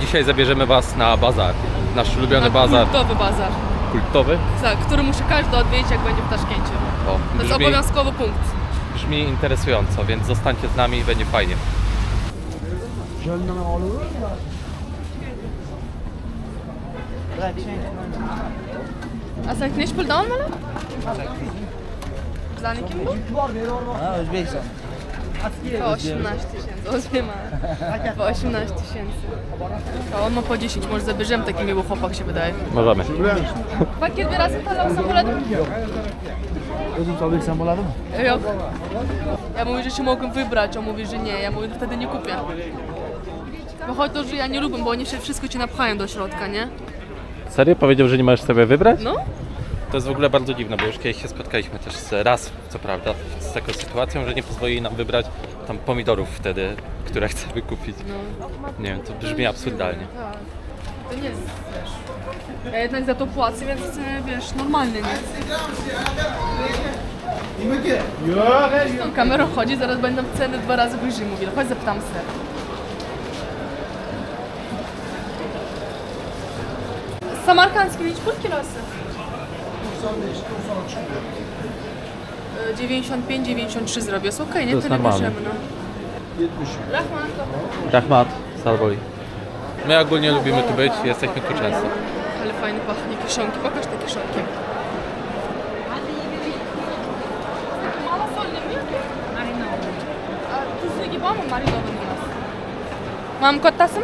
Dzisiaj zabierzemy Was na bazar. Nasz ulubiony bazar. Kultowy bazar. Kultowy? Tak, który musi każdy odwiedzić, jak będzie w Taszkencie. O, To jest obowiązkowy punkt. Brzmi interesująco, więc zostańcie z nami i będzie fajnie. A sen kneş puldan mı lan? Zani kim bu? Ha, Özbekistan. Po 18 tysięcy, Ozbiema. Po 18 tysięcy. To on ma po 10, może zabierzemy, taki miły chłopak się wydaje. Możemy. Pakiet bir razı talav samoladı mı? Özüm Özbekistan bo'ladimi? Yok. Ja mówię, że się mogłem wybrać, on mówi, że nie. Ja mówię, że wtedy nie kupię. Bo chodzi o to, że ja nie lubię, bo oni wszystko ci napchają do środka, nie? Serio? Powiedział, że nie możesz sobie wybrać? No. To jest w ogóle bardzo dziwne, bo już kiedyś się spotkaliśmy też raz, co prawda, z taką sytuacją, że nie pozwolili nam wybrać tam pomidorów wtedy, które chcemy kupić. No. Nie wiem, to brzmi absurdalnie. Tak. To nie jest, wiesz... Ja jednak za to płacę, więc wiesz, normalnie, nie? Z tą kamerą chodzi, zaraz będą ceny 2 razy wyżej mówili. Chodź zapytam się. Samarkański liczb kilosy? 95-93 zrobię, jest okej, nie? To jest Tyle normalne. bierzemy, no. Rahman, Rahmat, Salboli. My ogólnie lubimy tu być, jesteśmy tu często. ale fajnie pachnie kiszonki, pokaż te kiszonki. Mała sol nie wiem? Marinowy. A tuzlu gibi ama marinowy u nas. Mam kottasın?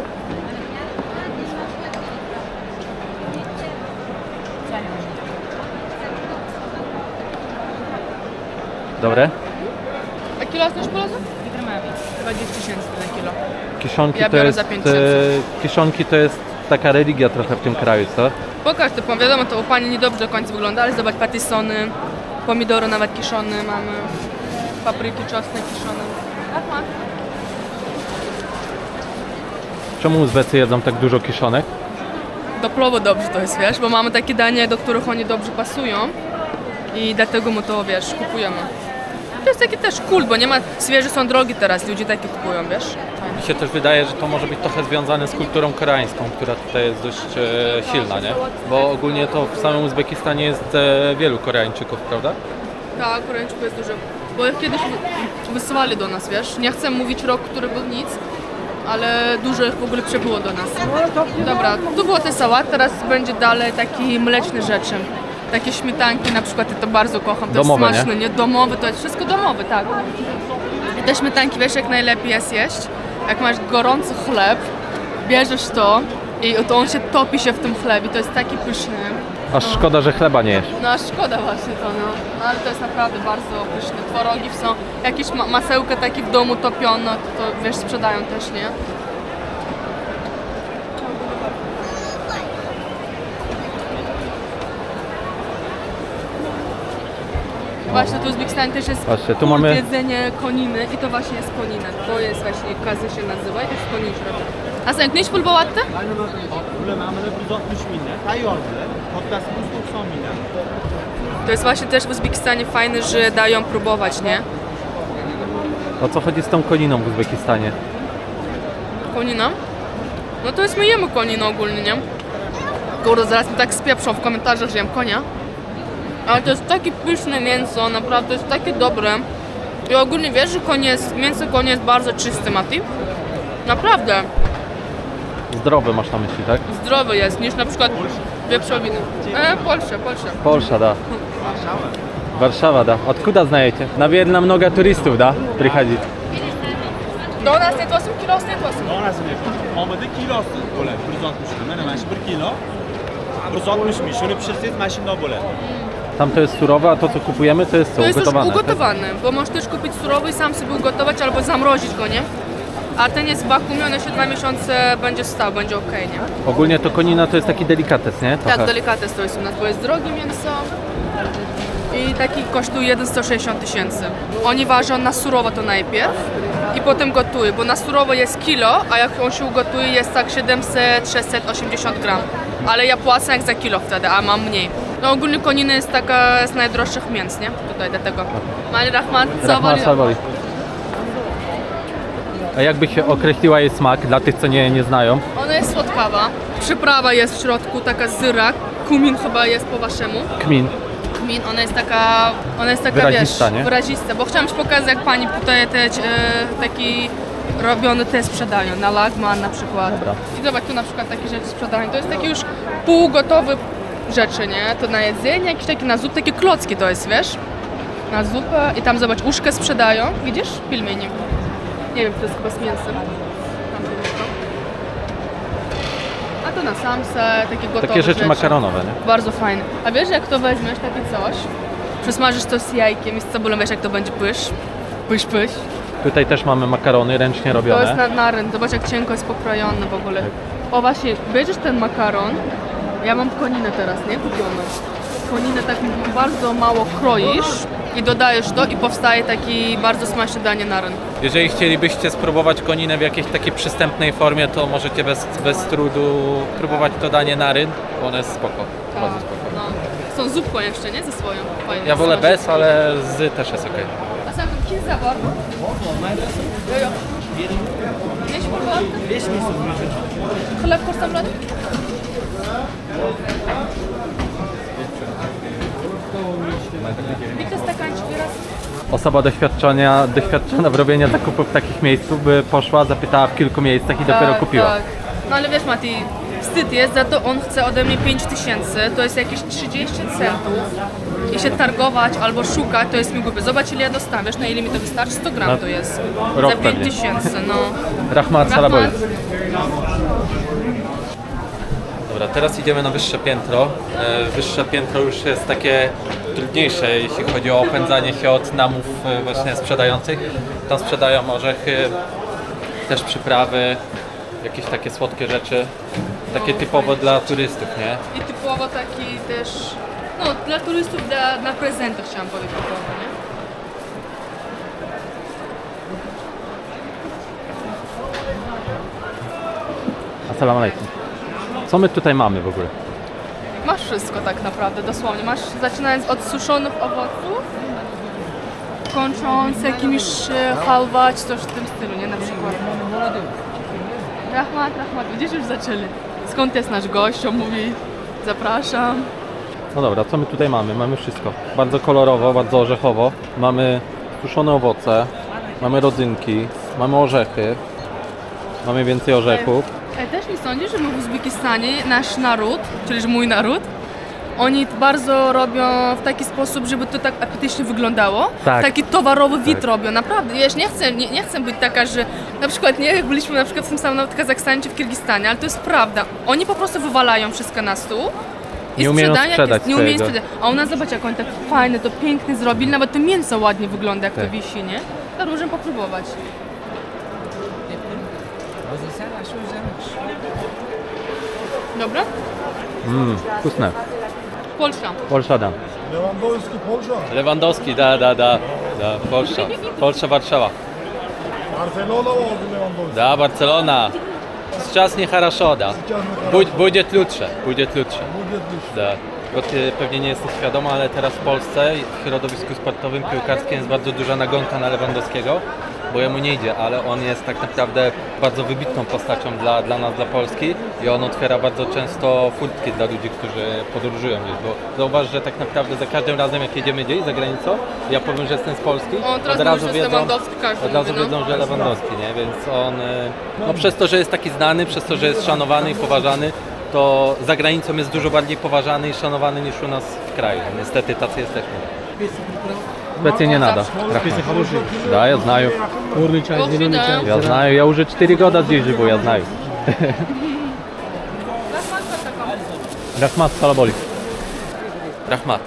Dobre? A kilo znasz polozu? 20 tysięcy na kilo. Kiszonki Ja to biorę jest, za 5 tysięcy. kiszonki to jest taka religia trochę w tym kraju, co? Pokaż to, pan wiadomo, to u pani niedobrze do końca wygląda, ale zobacz, patisony, pomidory nawet kiszone mamy, papryki, czosnek kiszone. Aha. Czemu Uzbecy jedzą tak dużo kiszonek? Doplowo dobrze to jest, wiesz, bo mamy takie dania, do których oni dobrze pasują i dlatego my to, wiesz, kupujemy. To jest taki też kult, bo nie ma, świeże są drogi teraz, ludzie takie kupują, wiesz. Mi się też wydaje, że to może być trochę związane z kulturą koreańską, która tutaj jest dość silna, nie? Bo ogólnie to w samym Uzbekistanie jest wielu Koreańczyków, prawda? Tak, Koreańczyków jest dużo, bo ich kiedyś wysyłali do nas, wiesz. Nie chcę mówić rok, który był nic, ale dużo ich w ogóle przybyło do nas. Dobra, tu było te sałaty, teraz będzie dalej takie mleczne rzeczy. Takie śmietanki na przykład, ja to bardzo kocham, to Domowe, jest smaczne, nie? Domowe, to jest wszystko domowe, tak. I te śmietanki, wiesz jak najlepiej jest jeść? Jak masz gorący chleb, bierzesz to i to on się topi się w tym chlebie, to jest taki pyszny. Aż szkoda, że chleba nie jesz. No szkoda właśnie to, no. No ale to jest naprawdę bardzo pyszne. Twarogi są, jakieś masełka takie w domu topione, to wiesz, sprzedają też, nie? Właśnie tu w Uzbekistanie też jest Patrzcie, tu kult mamy- jedzenie koniny i to właśnie jest konina. To jest właśnie, kazy się nazywa i to jest konin środek. A sen kneş pul boğattı? Aynen öyle. Böyle mamule 160 milyon. Tayyorlar. Kottası 190 milyon. To jest właśnie też w Uzbekistanie fajne, że dają próbować, nie? O co chodzi z tą koniną w Uzbekistanie? Konina? No to jest my jemy koninę ogólnie, nie? Kurde, zaraz mi tak spieprzą w komentarzach, że jem konia. Ale to jest takie pyszne mięso, naprawdę jest takie dobre. I ogólnie wiesz, że mięso konia jest bardzo czyste, Mati? Naprawdę. Zdrowy masz na myśli, tak? Zdrowy jest, niż na przykład wieprzowiny. Polsce. Polsza, da. Warszawa, da. Odkuda znajecie? Nawiedna mnoga turystów, da? Przychodzi. Do nas nie 8 kilo, nie 8. Donasini omida kilosi bo'ladi 160 milyon. Mana mana shu 1 kilo 160 milyon. Shuni pishirsangiz mana shundoq bo'ladi. Tam to jest surowe, a to co kupujemy to jest co? To jest Ugotowane. już ugotowane, bo możesz też kupić surowy i sam sobie ugotować albo zamrozić go, nie? A ten jest wakuumiony, jeszcze 2 miesiące będzie stał, będzie okej, nie? Ogólnie to konina to jest taki delikates, nie? Trochę. Tak, delikates to jest u nas, bo jest drogie mięso i taki kosztuje 160 tysięcy. Oni ważą na surowo to najpierw i potem gotują, bo na surowo jest kilo, a jak on się ugotuje jest tak 700-680 gram. Ale ja płacę jak za kilo wtedy, a mam mniej. No ogólnie konina jest taka z najdroższych mięs, nie? Tutaj dlatego. Mali Rahman, Rahmat Salboli. A jakby się określiła jej smak dla tych, co nie znają? Ona jest słodkawa. Przyprawa jest w środku, taka zyra. Kumin chyba jest po waszemu. Kmin. Kmin, ona jest taka Wyrazista, wiesz, nie? wyrazista. Bo chciałam ci pokazać, jak pani tutaj taki robiony te sprzedają, na Lagman na przykład. Dobra. I zobacz, tu na przykład takie rzeczy sprzedają. To jest takie już półgotowe rzeczy, nie? To na jedzenie, jakieś takie na zupę, takie klocki to jest, wiesz? Na zupę i tam zobacz, uszkę sprzedają, widzisz? Pilmieni. Nie wiem, to jest chyba z mięsem. Tam to uszko. A to na samse, takie gotowe Takie rzeczy makaronowe, nie? Bardzo fajne. A wiesz, jak to weźmiesz, takie coś, przesmażysz to z jajkiem i z cebulą, wiesz, jak to będzie pysz? Pysz, pysz. Tutaj też mamy makarony ręcznie To jest robione. na ryn, zobacz, jak cienko jest pokrojone w ogóle. O właśnie, bierzesz ten makaron, ja mam koninę teraz, nie? Kupioną. Koninę tak bardzo mało kroisz i dodajesz to i powstaje taki bardzo smaczny danie na ryn. Jeżeli chcielibyście spróbować koninę w jakiejś takiej przystępnej formie, to możecie bez trudu próbować to danie na ryn, bo one jest spoko. Bardzo spoko. No. Są zupką jeszcze, nie? Ze swoją. Fajnie, Ja wolę smażą. bez, ale z też jest okej. A sam kim zabar? Jo. Jeść porządek? Chleb porsamlany? Widzę stakańczyki raz. Osoba doświadczona w robieniu zakupów w takich miejscach by poszła, zapytała w kilku miejscach i dopiero kupiła. Tak. No ale wiesz, Mati, wstyd jest, za to on chce ode mnie 5000, to jest jakieś 30 centów i się targować albo szukać, to jest mi głupie. Zobacz, ile ja dostałem, wiesz, na ile mi to wystarczy? 100 gram Na to jest. rok Za pewnie. 5000, no. Rahmat Salaboi. Rahmat. Dobra, teraz idziemy na wyższe piętro. Wyższe piętro już jest takie trudniejsze, jeśli chodzi o opędzanie się od namów właśnie sprzedających. Tam sprzedają orzechy, też przyprawy, jakieś takie słodkie rzeczy. Takie typowo dla turystów, nie? I typowo taki też, no dla turystów, na prezenty chciałam powiedzieć typowo, nie? Assalamu alaikum. Co my tutaj mamy w ogóle? Masz wszystko tak naprawdę, dosłownie. Masz, zaczynając od suszonych owoców, kończąc jakimiś halwa, czy coś w tym stylu, nie? Na przykład. Rahmat, widzisz, już zaczęli. Skąd jest nasz gość? On mówi, zapraszam. No dobra, co my tutaj mamy? Mamy wszystko. Bardzo kolorowo, bardzo orzechowo. Mamy suszone owoce, mamy rodzynki, mamy orzechy, mamy więcej orzechów. Też mi sądzisz, że my w Uzbekistanie, nasz naród, czyli że mój naród, oni bardzo robią w taki sposób, żeby to tak apetycznie wyglądało. Tak. Taki towarowy wid Tak. robią, naprawdę. Wiesz, nie chcę być taka, że na przykład nie, jak byliśmy na przykład w tym samym nawet w Kazachstanie czy w Kirgistanie, ale to jest prawda. Oni po prostu wywalają wszystko na stół. I Nie umieją sprzedają, sprzedać nie umieją swojego. sprzedać. A u nas zobacz, jak oni tak fajne, to pięknie zrobili, nawet to mięso ładnie wygląda, jak Tak. to wisi, nie? To możemy popróbować. Dobra? Wkusne. Polsza. Polsza da. Lewandowski, Polsza. Lewandowski, da. Polsza. Polsza, Warszawa. Barcelona oldu Lewandowski. Da, Barcelona. Сейчас нехорошо, да. Будет лучше. Будет лучше. Da. Bo ty pewnie nie jesteś świadoma, ale teraz w Polsce w środowisku sportowym piłkarskim jest bardzo duża nagonka na Lewandowskiego, bo jemu nie idzie, ale on jest tak naprawdę bardzo wybitną postacią dla nas, dla Polski i on otwiera bardzo często furtki dla ludzi, którzy podróżują gdzieś, bo zauważ, że tak naprawdę za każdym razem jak jedziemy gdzieś za granicą, ja powiem, że jestem z Polski, O, teraz od razu już jest Lewandowski, każdy od razu mówi, no. wiedzą, że Lewandowski, nie? Więc on, no przez to, że jest taki znany, przez to, że jest szanowany i poważany, to za granicą jest dużo bardziej poważany i szanowany niż u nas w kraju. Niestety tacy jesteśmy. Specjalnie nie nada. Да, я знаю. Черный чай, Ох, зеленый да. чай. Я знаю, я уже 4 года здесь живу, я знаю. Rahmat Salaboli. Rahmat.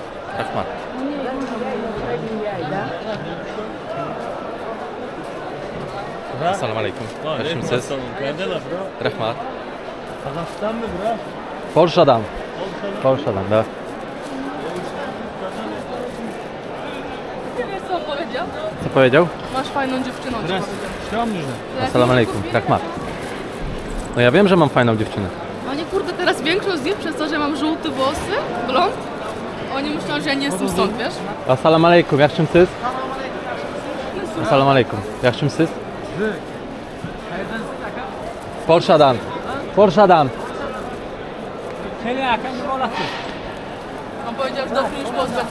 Assalamu alaikum. Siz. Rahmat. Kazakistan mı bura? Polşa'dan, da. Wiesz, co on powiedział? Co powiedział? Masz fajną dziewczyną, ci powiedział. Что вам нужно? Assalamu alaikum. Rahmat. No ja wiem, że mam fajną dziewczynę. Oni kurde teraz większość z nich przez to, że mam żółte włosy, blond, oni myślą, że ja nie jestem stąd, wiesz? Assalamu alaikum. Yaxshimisiz? Assalamu alaikum. Yaxshimisiz? Porsche Dan. On powiedział, że dotknij już pozbędny.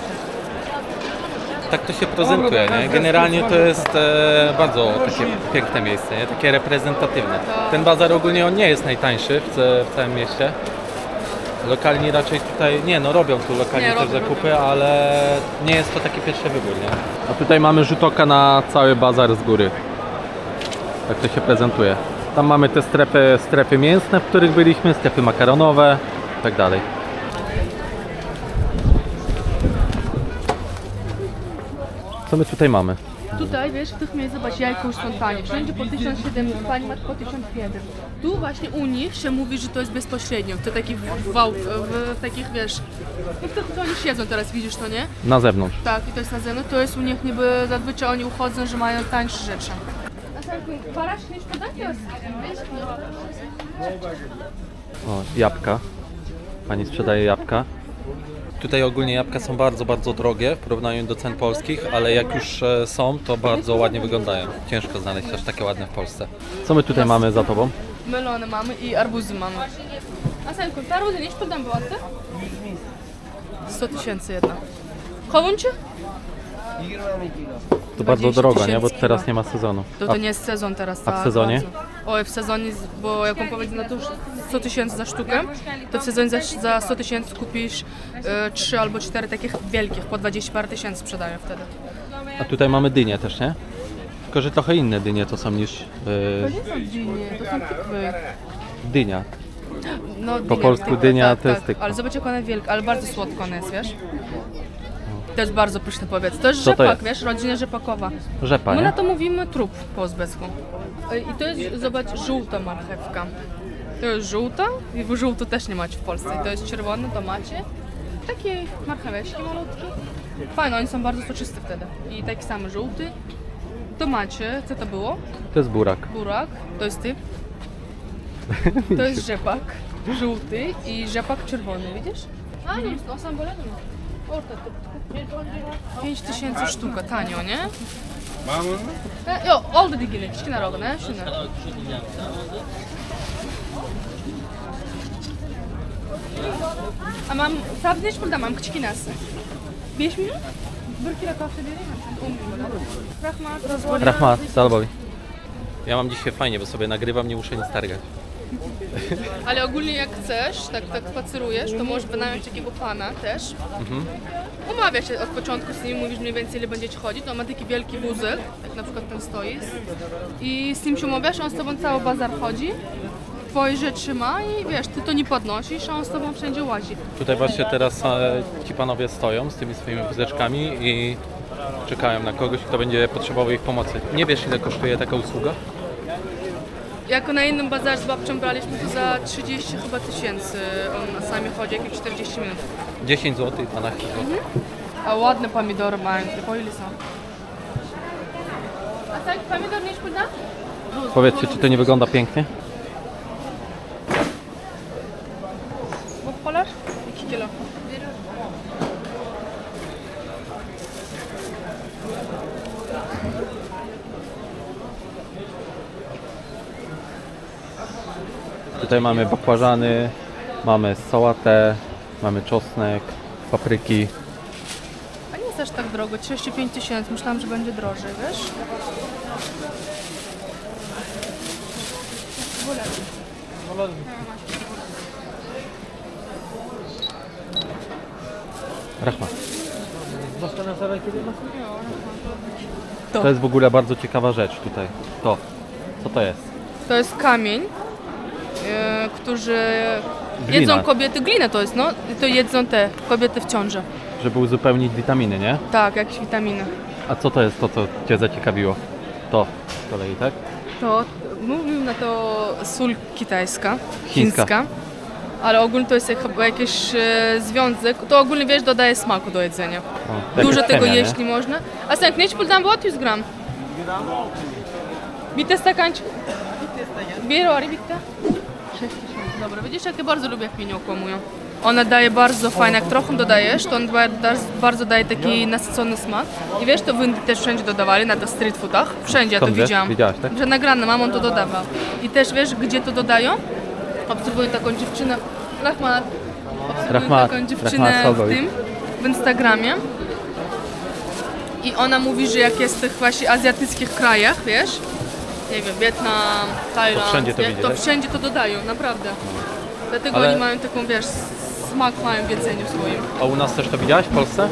Tak to się prezentuje, nie? Generalnie to jest bardzo takie piękne miejsce, nie? Takie reprezentatywne. Ten bazar ogólnie on nie jest najtańszy w całym mieście. Lokalni raczej tutaj, robią tu lokalnie też robią. zakupy, ale nie jest to taki pierwszy wybór, nie? A tutaj mamy rzut oka na cały bazar z góry. Tak to się prezentuje. Tam mamy te strefy mięsne, w których byliśmy, strefy makaronowe i tak dalej. Co my tutaj mamy? Tutaj, wiesz, w tych miejscach, zobacz, jajka już są tanie. Wszędzie po 1700, pani ma po 1500. Tu właśnie u nich się mówi, że to jest bezpośrednio. To taki w takich, wiesz, no w tych, co oni siedzą teraz, widzisz to, nie? Na zewnątrz. Tak, i to jest na zewnątrz. To jest u nich niby, zazwyczaj oni uchodzą, że mają tańsze rzeczy. O, jabłka. Pani sprzedaje jabłka. Tutaj ogólnie jabłka są bardzo, bardzo drogie w porównaniu do cen polskich, ale jak już są, to bardzo ładnie wyglądają. Ciężko znaleźć aż takie ładne w Polsce. Co my tutaj mamy za tobą? Melony mamy i arbuzy mamy. A Sanku, te arbuzy nie sprzedam było, ty? 100 tysięcy jedna. Chowuncie? To bardzo 20 drogo, nie? Bo tysięcy teraz chyba. nie ma sezonu. To nie jest sezon teraz. A w sezonie? Bardzo. Oj, w sezonie, bo jak on powiedział, no to już 100 tysięcy za sztukę, to w sezonie za 100 tysięcy kupisz 3 albo 4 takich wielkich, po 20 parę tysięcy sprzedają wtedy. A tutaj mamy dynie też, nie? Tylko, że trochę inne dynie to są niż To nie są dynie, to są tykwy. dynia. No, Po polsku dynia tak, to jest tak. tykwa. Ale zobacz jak ona jest wielka, ale bardzo słodko ona jest, wiesz? To jest bardzo pyszny powiedz. To jest Co to rzepak, jest? wiesz, rodzina rzepakowa. Rzepa, My nie? na to mówimy trup po uzbecku. I to jest, zobacz, żółta marchewka. To jest żółta i żółto też nie macie w Polsce. I to jest czerwone, to macie. Takie marcheweczki malutkie. Fajne, oni są bardzo soczysty wtedy. I taki sam żółty. To macie, co to było? To jest burak. Burak, to jest ty. To jest rzepak żółty i rzepak czerwony, widzisz? A, no, sam bolenie. 5 tysięcy sztuka, tanio, nie? Jo, oldu digili, kichkina rogu, ne? Şunu. Ama sadece hiç burada mam kichkinası. 5 milyon? 1 kilo kahve vereyim mi? 10 milyon. Rahmat. Rahmat, Salbowi. Ja mam dzisiaj fajnie, bo sobie nagrywam, nie muszę nic targać. Ale ogólnie jak chcesz, tak spacerujesz, to możesz wynająć takiego pana też. Umawia się od początku z nim, mówisz mniej więcej ile będziecie chodzić. On ma taki wielki wózek, jak na przykład ten stoi. I z nim się umawiasz, on z tobą cały bazar chodzi. Twoje rzeczy ma i wiesz, ty to nie podnosisz, a on z tobą wszędzie łazi. Tutaj właśnie teraz ci panowie stoją z tymi swoimi wózeczkami i czekają na kogoś, kto będzie potrzebował ich pomocy. Nie wiesz, ile kosztuje taka usługa? Jak na innym bazarze z babcią braliśmy, to za 30 chyba tysięcy. On na sami chodzi jakieś 40 minut. 10 zł, 12 zł. A ładne pomidory mają, po ile są? A tak, pomidor nie szkoda? Powiedzcie, czy to nie wygląda pięknie? Bu kadar? 2 kilo. Tutaj mamy bakłażany, mamy sałatę, mamy czosnek, papryki. A nie jest aż tak drogo, 35 tysięcy. Myślałam, że będzie drożej, wiesz? Rahmat. Zastanawiam się, kiedy masz. To jest w ogóle bardzo ciekawa rzecz tutaj. To. Co to jest? To jest kamień, którzy Glina. jedzą kobiety, glinę to jest, no. I to jedzą te kobiety w ciąży. Żeby uzupełnić witaminy, nie? Tak, jakieś witaminy. A co to jest to, co Cię zaciekawiło? To z kolei, tak? To mówił na to sól kitajska, Chińska. chińska. Ale ogólnie to jest chyba jakiś związek, to ogólnie wiesz, dodaje smaku do jedzenia. O, Dużo jakaś tego chemia, jeść nie można. A sen ne puldan bu 100 gram. Bitte stakancik. Bir var bitte. 6 tysięcy. Dobra, widzisz, jak ja bardzo lubię, jak mnie nie okłamują. Ona daje bardzo fajne, jak trochę dodajesz, to on bardzo daje taki nasycony smak. I wiesz, to w Indii też wszędzie dodawali, na tych street foodach. Wszędzie ja to Skąd wiesz? widziałam. Widziałaś, tak? Że nagrane, mamon to dodawał. I też wiesz, gdzie to dodają? Obserwuję taką dziewczynę, Rahmat, Rahmat, taką dziewczynę Rahmat w Salboi. tym, w Instagramie. I ona mówi, że jak jest w tych właśnie azjatyckich krajach, wiesz, nie wiem, Wietnam, Tajland, wszędzie to widzi, to tak? wszędzie to dodają, naprawdę. Dlatego Ale- oni mają taką, wiesz, smak mają w jedzeniu swoim. A u nas też to widziałaś w Polsce?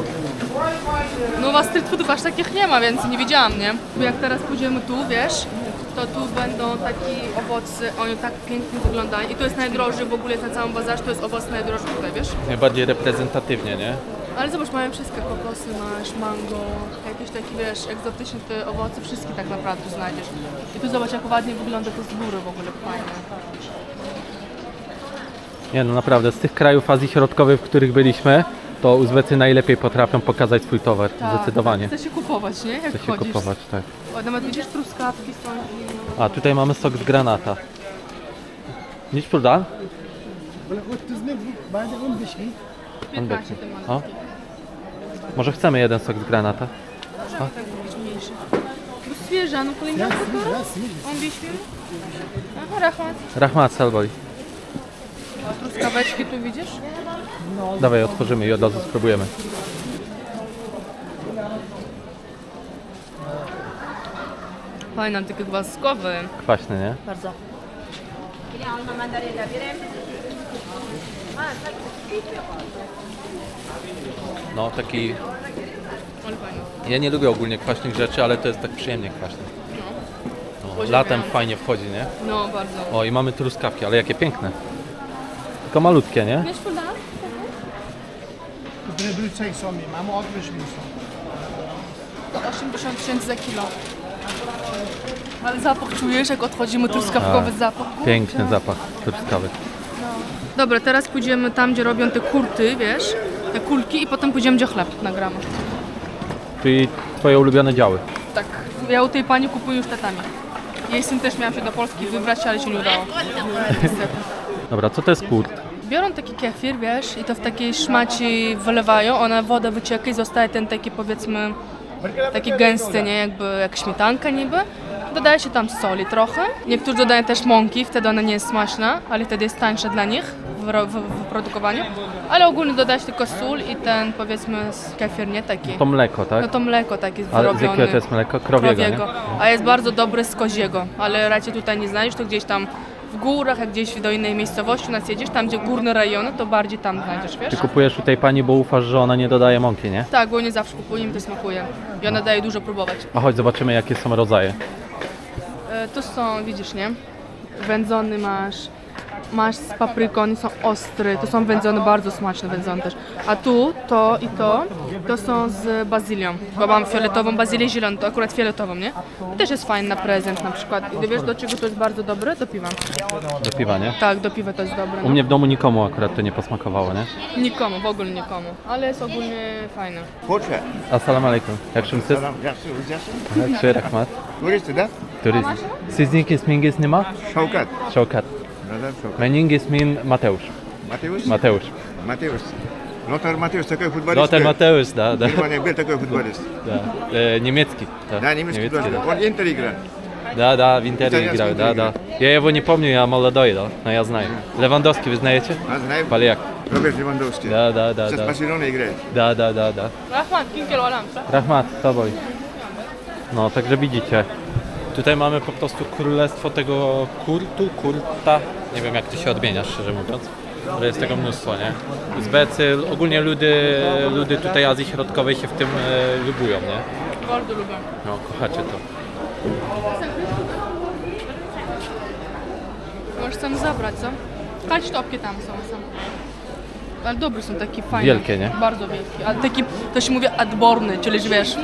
No u was street foodów aż takich nie ma, więc nie widziałam, nie? Bo jak teraz pójdziemy tu, wiesz, to tu będą takie owoce, oni tak pięknie wyglądają. I to jest najdroższy w ogóle na całym bazarze, to jest owoc najdroższy tutaj, wiesz? Najbardziej reprezentatywnie, nie? Ale zobacz, mają wszystkie kokosy, masz mango, jakieś takie, wiesz, egzotyczne te owoce, wszystkie tak naprawdę tu znajdziesz. I tu zobacz, jak ładnie wygląda to z góry w ogóle, fajne. Nie no naprawdę, z tych krajów Azji Środkowej, w których byliśmy, to Uzbecy najlepiej potrafią pokazać swój towar, zdecydowanie. Chce się kupować, nie? Jak Chce się chodzisz. kupować, tak. O, nawet widzisz, truskawki są. A tutaj mamy sok z granata. Nic burada? وتزني بعد 15 15 ten O, malutki. może chcemy jeden sok z granata? Tak być mniejszy. No świeża, no kolejna kultura. On wieśmił. Aha, Rahmat. Rahmat Salboi. A truskaweczki tu widzisz? Dawaj, otworzymy i od razu spróbujemy. Fajny, taki głaskowy. Kwaśny, nie? Bardzo. No taki... Ale fajny. Ja nie lubię ogólnie kwaśnych rzeczy, ale to jest tak przyjemnie kwaśne. No, latem fajnie wchodzi, nie? No, bardzo. O, i mamy truskawki, ale jakie piękne. Tylko malutkie, nie? Nie szkoda? تدري تشي سومي مع مو أطرش ميسو To 80 000 za kilo. Ale zapach czujesz, jak odchodzimy, truskawkowy zapach. Piękny zapach truskawek. Dobra, teraz pójdziemy tam, gdzie robią te kurty, wiesz, te kulki i potem pójdziemy, gdzie chleb nagramy. Czyli twoje ulubione działy. Tak, ja u tej pani kupuję już tatami. Jej syn też miał się do Polski wybrać, ale się nie udało. Niestety. Dobra, co to jest kurt? Biorą taki kefir, wiesz, i to w takiej szmaci wylewają, ona woda wycieka i zostaje ten taki, powiedzmy, taki gęsty, nie, jakby jak śmietanka niby. Dodaje się tam soli trochę. Niektórzy dodają też mąki, wtedy ona nie jest smaczna, ale wtedy jest tańsza dla nich w produkowaniu. Ale ogólnie dodaje się tylko sól i ten, powiedzmy, kefir, nie taki. To mleko, tak? No to mleko takie Ale z wyrobione. jakiego to jest mleko? Krowiego, nie? A jest bardzo dobry z koziego, ale raczej tutaj nie znajdziesz, to gdzieś tam w górach, jak gdzieś do innej miejscowości u nas jedziesz, tam gdzie górne rejony, to bardziej tam znajdziesz, wiesz? Ty kupujesz u tej pani, bo ufasz, że ona nie dodaje mąki, nie? Tak, bo nie zawsze kupuję, mi to smakuje. I ona daje dużo próbować. A chodź, zobaczymy, jakie są rodzaje. To są, widzisz, nie? Wędzony masz z papryką, one są ostre, to są wędzone, bardzo smaczne wędzone też. A tu, to i to są z bazylią. Bo mam fioletową bazylię, zieloną, to akurat fioletową, nie? To też jest fajny na prezent na przykład. I wiesz, do czego to jest bardzo dobre? Do piwa. Do piwa, nie? Tak, do piwa to jest dobre. U No. mnie w domu nikomu akurat to nie posmakowało, nie? Nikomu, w ogóle nikomu. Ale jest ogólnie fajne. Koça. Assalamu alaikum. Yakşımsız? Selam. Yaxşı, o'zgasin. Yaxshi, rahmat. Turistida? Turizm. Sizning ismingiz nima? Shavkat. Shavkat. Nazar Shavkat. Mening ismim Mateusz. Mateusz? Mateusz. Mateusz. Lothar Mateusz, такой футболист. Lothar Mateusz, da. Германия был такой футболист. Da. Niemiecki. Да, немецкий футболист. Он Интер играет. Da, w Interie Italiański grał, da. Ja jego nie pomnю, ja молодой, да. No ja знаю. Lewandowski, wy znajecie? А, знаем? Поляк. Роберт Левандовский. Da. Сейчас в Барселоне играет. Da. Rahmat, kinkiel olam, Rahmat, toboj. No, także widzicie. Tutaj mamy po prostu królestwo tego kurta. Nie wiem, jak to się odmienia, szczerze mówiąc. Ale jest tego mnóstwo, nie? Uzbecy, ogólnie ludy tutaj Azji Środkowej się w tym lubują, nie? Bardzo lubię. No, kochacie to. Możesz tam zabrać, co? Chodź, topki tam są. Ale dobre są takie fajne. Wielkie, nie? Bardzo wielkie. Ale taki, to się mówi odborny, czyli że wiesz,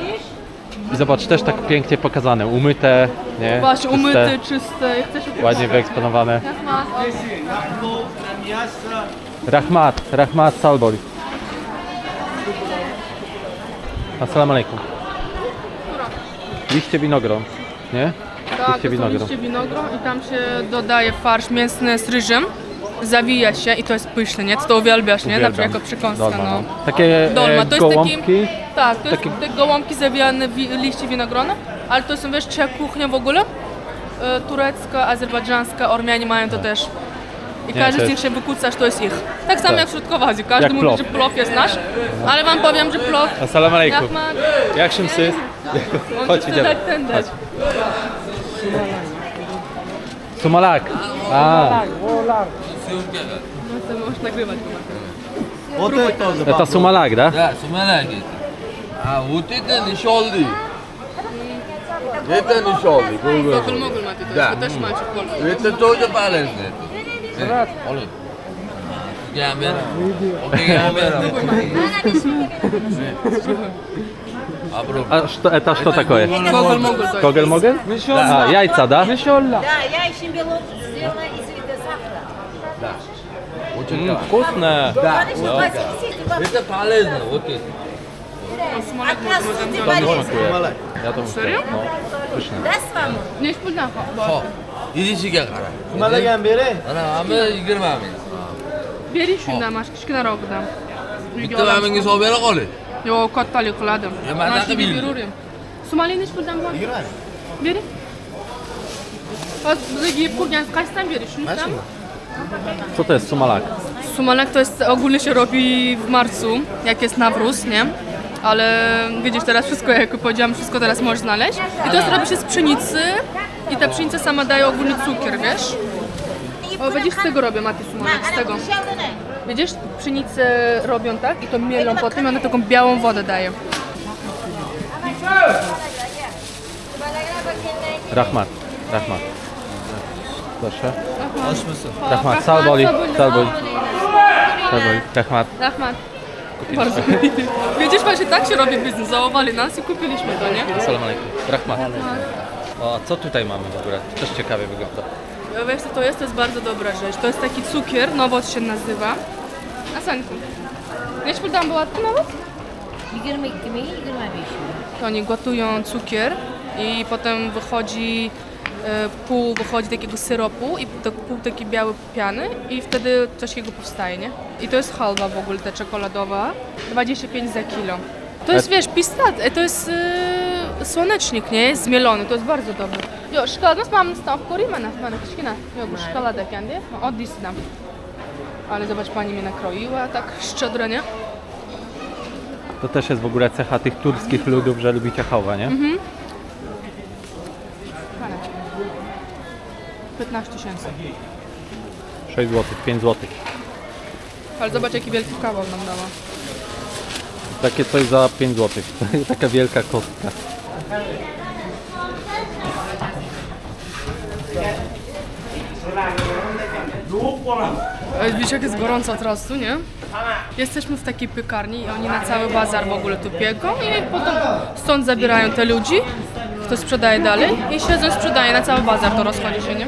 I zobacz, też tak pięknie pokazane, umyte, nie? właśnie Czyste, umyty, czysty. Jak chcesz ładnie wyeksponowane. Rahmat, Rahmat Salboi. Assalamu alaikum. Liście winogron, nie? Tak, to są winogron. liście winogron i tam się dodaje farsz mięsny z ryżem zawija się i to jest pyszne, nie? Ty to uwielbiasz, nie? Na przykład jako przekąska, Dolma, no. Takie Dolma, to jest gołąbki. taki, tak, to jest taki- te gołąbki zawijane w liście winogrona, ale to są, wiesz, czyja kuchnia w ogóle? Turecka, azerbejdżańska, Ormianie mają to też. I Nie, każdy to z nich jest- się wykuca, że to jest ich. Tak samo Tak. jak w Środkowoazji, każdy Jak mówi, plof. że plof jest nasz, ale wam powiem, że plof... Assalamu alaikum. Rahmat. Jak się msy? On Chodź, chce idziemy. dać ten dać. Sumalak. A, No to możesz nagrywać go. O to jest to, to sumalak, da? Да, суманаги. А вот это нишолды. Это нишолды. Mogul mogul macie, to jest, to też macie w Polsce. Это тоже полезно. Олег. Гамер. Окей, гамер. Абро. A to такое? Mogul mogul to jest. Kogel mogel? A, jajca, da? Да, я еще белок сделала из сахара. Очень Wkusne. Говоришь, что Василий, Это полезно. Вот это. оказывается, To mi полезно. smakuje. Ja to muszę. Serio? No, pyszne. Да, с вами? Nie śpiewnako. Ho. İyi şeker kara. Malagan beri. Ana ama yigirmamiz. Beri shundan mashq kichkina rogdan. Bitta vamingiz olib bera qoli. Yo, kattalik qiladim. Ya, man Mana anaqa shunga bildim. beraverim. Somali nechi puldan bor? 20. Bering. Hozir bizga yeb ko'rgansiz qaysidan bering? Shundan? Co to jest sumalak? Sumalak to jest, ogólnie się robi w marcu, jak jest nawróz, nie? Ale widzisz, teraz wszystko, jak powiedziałam, wszystko teraz możesz znaleźć. I to jest, robi się z pszenicy i ta pszenica sama daje ogólnie cukier, wiesz? O, widzisz, z tego robią, Mati, sumalak, z tego. Widzisz, pszenicę robią tak i to mielą potem i ona taką białą wodę daje. Rahmat. Rahmat. Proszę. Rahmat. Sağ ol boli. Sağ ol boli. Sağ ol boli. Rahmat. Rahmat. Bardzo. Widzisz, właśnie tak się robi biznes. Załowali nas i kupiliśmy to, nie? Assalamu alaikum. Rahmat. O, a co tutaj mamy w ogóle? Też ciekawie wygląda. Wiesz co to jest? To jest bardzo dobra rzecz. To jest taki cukier, nowoc się nazywa. A Sanku, neç buradan bu attı nowoc? 22 mi, 25 mi? To oni gotują cukier i potem wychodzi pół wychodzi takiego syropu i pół takiej białej piany i wtedy coś takiego powstaje, nie? I to jest halwa w ogóle, ta czekoladowa, 25 za kilo. To jest, wiesz, pistat, to jest słonecznik, nie? Jest zmielony, to jest bardzo dobre. Yo, şokoladımız mamın stamp koruyayım bana kiszkina. Yok, bu şokolada kendi. Oddisi dam. Ale zobacz, pani mnie nakroiła tak szczodro, nie? To też jest w ogóle cecha tych turskich ludów, że lubicie hałwa, nie? 15 tysięcy. 6 zł, 5 zł. Ale zobacz, jaki wielki kawał nam dała. Takie coś za 5 zł. Taka wielka kostka. Widzisz, jak jest gorąco od razu, nie? Jesteśmy w takiej piekarni i oni na cały bazar w ogóle tu pieką i potem stąd zabierają te ludzi, kto sprzedaje dalej i siedzą, sprzedaje na cały bazar, to rozchodzi się, nie?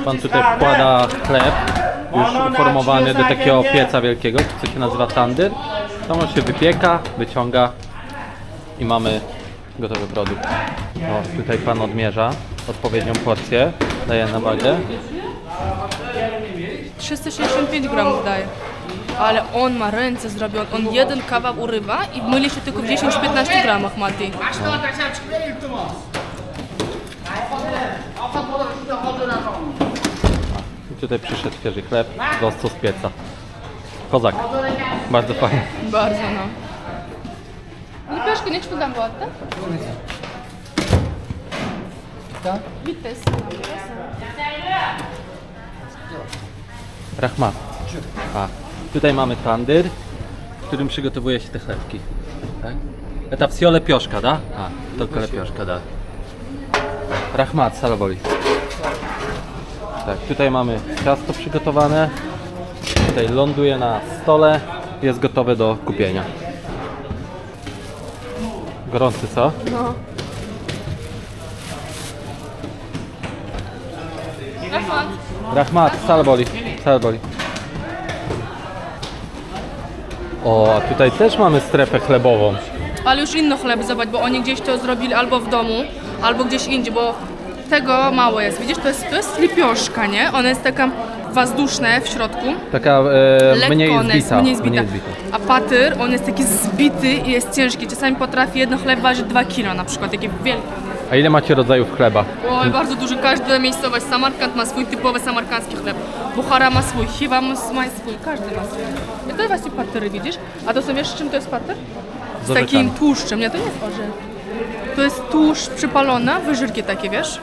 Pan tutaj wkłada chleb już uformowany do takiego pieca wielkiego, co się nazywa tandyr. Tam on się wypieka, wyciąga i mamy gotowy produkt. O, tutaj pan odmierza odpowiednią porcję, daje na wagę. 365 gramów daje. Ale on ma ręce zrobione, on jeden kawał urywa i myli się tylko w 10-15 gramach, Mati. I tutaj przyszedł świeży chleb, prosto z pieca. Kozak. Bardzo fajnie. Bardzo, no. No pieszki, neç buradan bu hatta? Bitti. Rahmat. A, tutaj mamy tandyr, w którym przygotowuje się te chlebki. Tak? Это все лепешка, да? А, только лепешка, да. Rahmat, salaboli. Tak, tutaj mamy ciasto przygotowane. Tutaj ląduje na stole. Jest gotowe do kupienia. Gorący, co? No. Rahmat. Rahmat, salaboli. Salaboli. O, a tutaj też mamy strefę chlebową. Ale już inny chleb, zobacz, bo oni gdzieś to zrobili albo w domu, albo gdzieś indziej, bo tego mało jest. Widzisz, to jest lipiążka, nie? Ona jest taka wazduszna w środku. Taka Lekko mniej ona jest zbita. mniej zbita. A patyr, on jest taki zbity i jest ciężki. Czasami potrafi jedno chleb ważyć 2 kilo na przykład, takie wielkie. A ile macie rodzajów chleba? Oj, bardzo dużo. Każda miejscowość Samarkand ma swój typowy samarkański chleb. Buchara ma swój, Chiwa ma swój, każdy ma swój. I to jest właśnie patyry, widzisz? A to są, wiesz, czym to jest patyr? Z orzechami. takim tłuszczem. Nie, to nie jest orzech. To jest tłuszcz przypalona, wyżyrki takie, wiesz?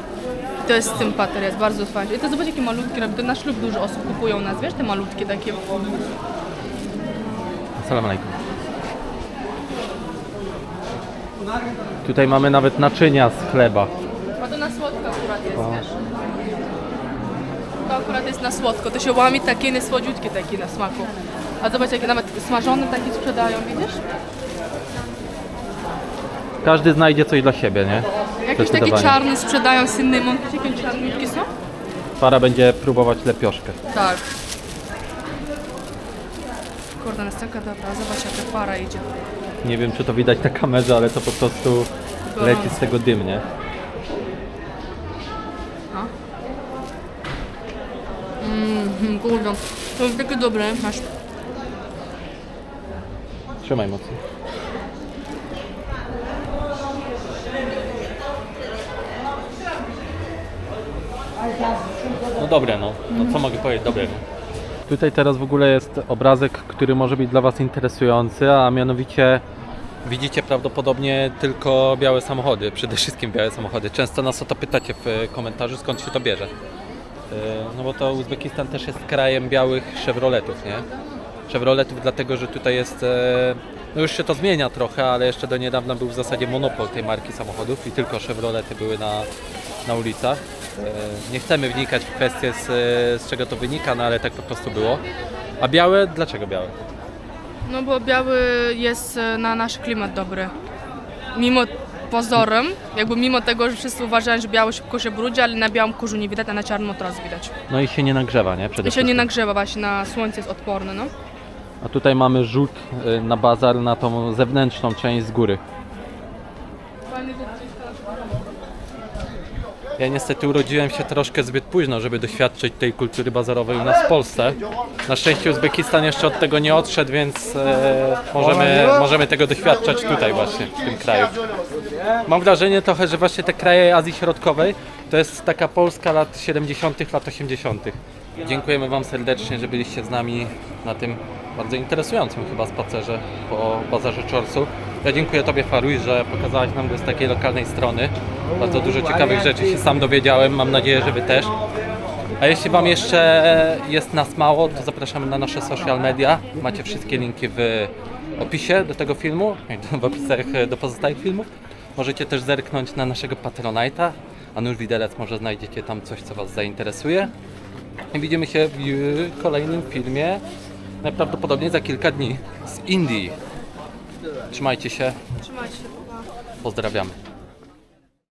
To jest z tym patyr, jest bardzo fajny. I to zobacz, jakie malutkie, to na ślub dużo osób kupują u nas, wiesz? Te malutkie takie. Salam alaikum. Tutaj mamy nawet naczynia z chleba. A to na słodko akurat jest, wiesz? To akurat jest na słodko, to się łami takie słodziutkie takie na smaku. A zobacz, jakie nawet smażone takie sprzedają, widzisz? Każdy znajdzie coś dla siebie, nie? Jakieś takie Zdecydowanie. czarne sprzedają z innymi, jakie czarnutki są? Para będzie próbować lepioszkę. Tak. Kurde, następna dobra, zobacz jaka para idzie. Nie wiem, czy to widać na kamerze, ale to po prostu leci z tego dym, nie? Kurde, to jest takie dobre, masz. Trzymaj mocno. No dobre, no. No co mogę powiedzieć, dobre. No. Tutaj teraz w ogóle jest obrazek, który może być dla Was interesujący, a mianowicie widzicie prawdopodobnie tylko białe samochody, przede wszystkim białe samochody. Często nas o to pytacie w komentarzu, skąd się to bierze. No bo to Uzbekistan też jest krajem białych Chevroletów, nie? Chevroletów dlatego, że tutaj jest, no już się to zmienia trochę, ale jeszcze do niedawna był w zasadzie monopol tej marki samochodów i tylko Chevrolety były na ulicach. Nie chcemy wnikać w kwestię z czego to wynika, no ale tak po prostu było. A białe, dlaczego białe? No bo biały jest na nasz klimat dobry. Mimo pozorem, jakby mimo tego, że wszyscy uważają, że biały szybko się brudzi, ale na białym kurzu nie widać, a na czarnym od razu widać. No i się nie nagrzewa, nie? Przede I się nie wszystkim. nagrzewa właśnie, na słońce jest odporny, no. A tutaj mamy rzut na bazar, na tą zewnętrzną część z góry. Ja niestety urodziłem się troszkę zbyt późno, żeby doświadczyć tej kultury bazarowej u nas w Polsce. Na szczęście Uzbekistan jeszcze od tego nie odszedł, więc możemy tego doświadczać tutaj właśnie, w tym kraju. Mam wrażenie trochę, że właśnie te kraje Azji Środkowej to jest taka Polska lat 70., lat 80. Dziękujemy Wam serdecznie, że byliście z nami na tym bardzo interesującym chyba spacerze po bazarze Chorsu. Ja dziękuję Tobie, Faruj, że pokazałaś nam go z takiej lokalnej strony. Bardzo dużo ciekawych rzeczy się sam dowiedziałem, mam nadzieję, że Wy też. A jeśli Wam jeszcze jest nas mało, to zapraszamy na nasze social media. Macie wszystkie linki w opisie do tego filmu, w opisach do pozostałych filmów. Możecie też zerknąć na naszego Patronite'a, a nuż widelec, może znajdziecie tam coś, co Was zainteresuje. I widzimy się w kolejnym filmie, najprawdopodobniej za kilka dni, z Indii. Trzymajcie się, Trzymajcie się. pozdrawiamy.